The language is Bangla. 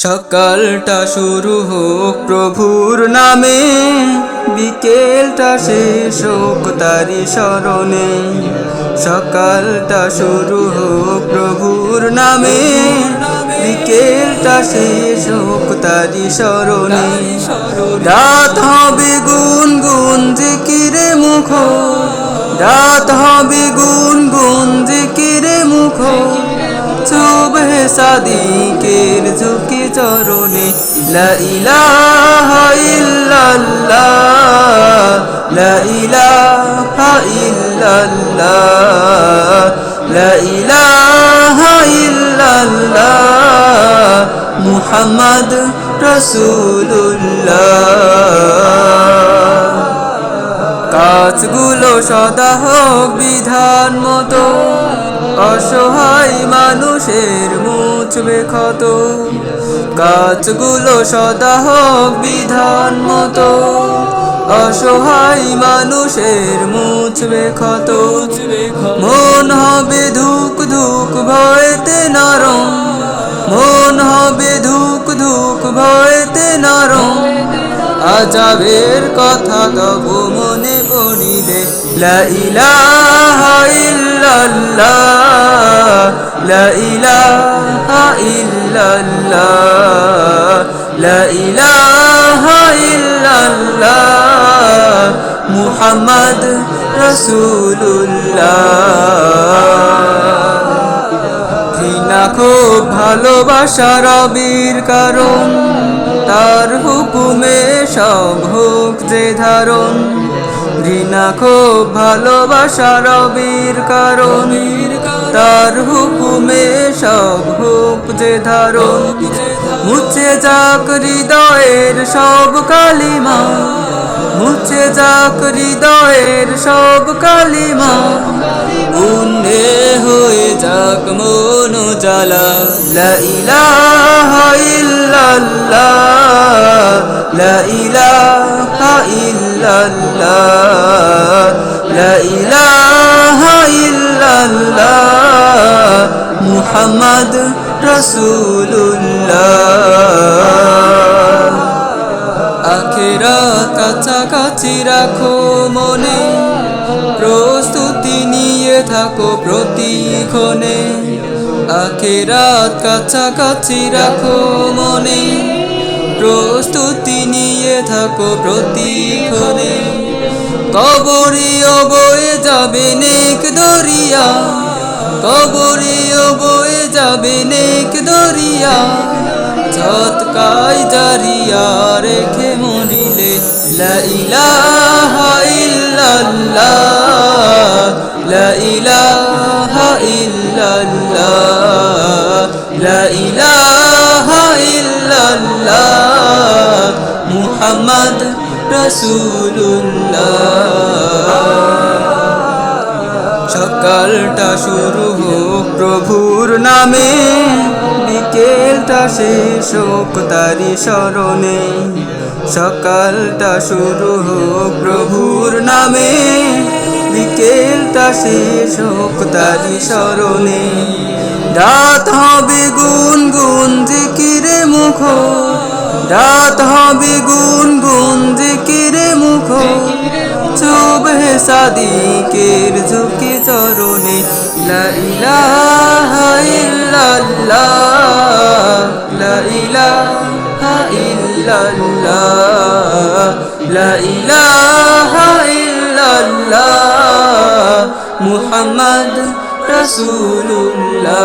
সকালটা শুরু হোক প্রভুর নামে, বিকেলটা শেষ হোক তারি স্মরণে। সকালটা শুরু হোক প্রভুর নামে, বিকেলটা শেষ হোক তারি স্মরণে। রাত হবে গুনগুন জিকিরে মুখর, রাত হবে গুনগুন জিকিরে মুখর। সুবহে সাদিকের ঝুঁকি চরণে, লা ইলাহা ইল্লাল্লাহ, লা ইলাহা ইল্লাল্লাহ, লা ইলাহা ইল্লাল্লাহ, মুহাম্মদ রাসূলুল্লাহ। কাজগুলো সদা হোক বিধান মতো, অসহায় মানুষের মুছবে ক্ষত। কাজগুলো সদা হোক বিধান মতো, অসহায় মানুষের মুছবে ক্ষত। মন হবে ধুক ধুক ভয়েতে নরম, মন হবে ধুক ধুক ভয়েতে নরম। আযাবের কথা তবু মনে পড়িলে, লা ইলাহা ইল্লাল্লাহ, লা ইলাহা ইল্লাল্লাহ, লা ইলাহা ইল্লাল্লাহ, মুহাম্মদ রাসূলুল্লাহ। ঘৃণা খুব ভালোবাসা রবির কারণ, তার হুকুমে সব হোক যে ধারণ। ঘৃণা খুব ভালোবাসা রবির কারণ, তার হুকুমে সব হোক যে ধারণ। মুছে যাক হৃদয়ের সব কালিমা, মুছে যাক হৃদয়ের সব কালিমা। পুণ্যে হয়ে যাক মন উজালা, লা ইলাহা ইল্লাল্লাহ, লা ইলাহা ইল্লাল্লাহ, লা ইলাহা ইল্লাল্লাহ, মুহাম্মদ রাসূলুল্লাহ। আখিরাত কাছাকাছি রাখো মনে, প্রস্তুতি নিয়ে থাকো প্রতিক্ষণে। আখিরাত কাছাকাছি রাখো মনে, প্রস্তুতি নিয়ে থাকো প্রতিক্ষণে। কবরেও বয়ে যাবে নেক দরিয়া, কবরেও বয়ে যাবে নেক দরিয়া। সৎকায় জারিয়া রেখে মরিলে, লা ইলাহা ইল্লাল্লাহ, লা ইলাহা ইল্লাল্লাহ, লা ইলাহা ইল্লাল্লাহ, মুহাম্মদ রাসূলুল্লাহ। সকালটা শুরু হোক প্রভুর নামে, বিকেলটা শেষ হোক তারি স্মরণে। সকালটা শুরু হোক প্রভুর নামে, বিকেলটা শেষ হোক তারি স্মরণে। রাত হবে গুনগুন জিকিরে মুখর, রাত হবে গুনগুন জিকিরে মুখর। সুবহে সাদিকের ঝুঁকি চরণে, লা ইলাহা ইল্লাল্লাহ, লা ইলাহা ইল্লাল্লাহ, লা ইলাহা ইল্লাল্লাহ, মুহাম্মদ রাসূলুল্লাহ।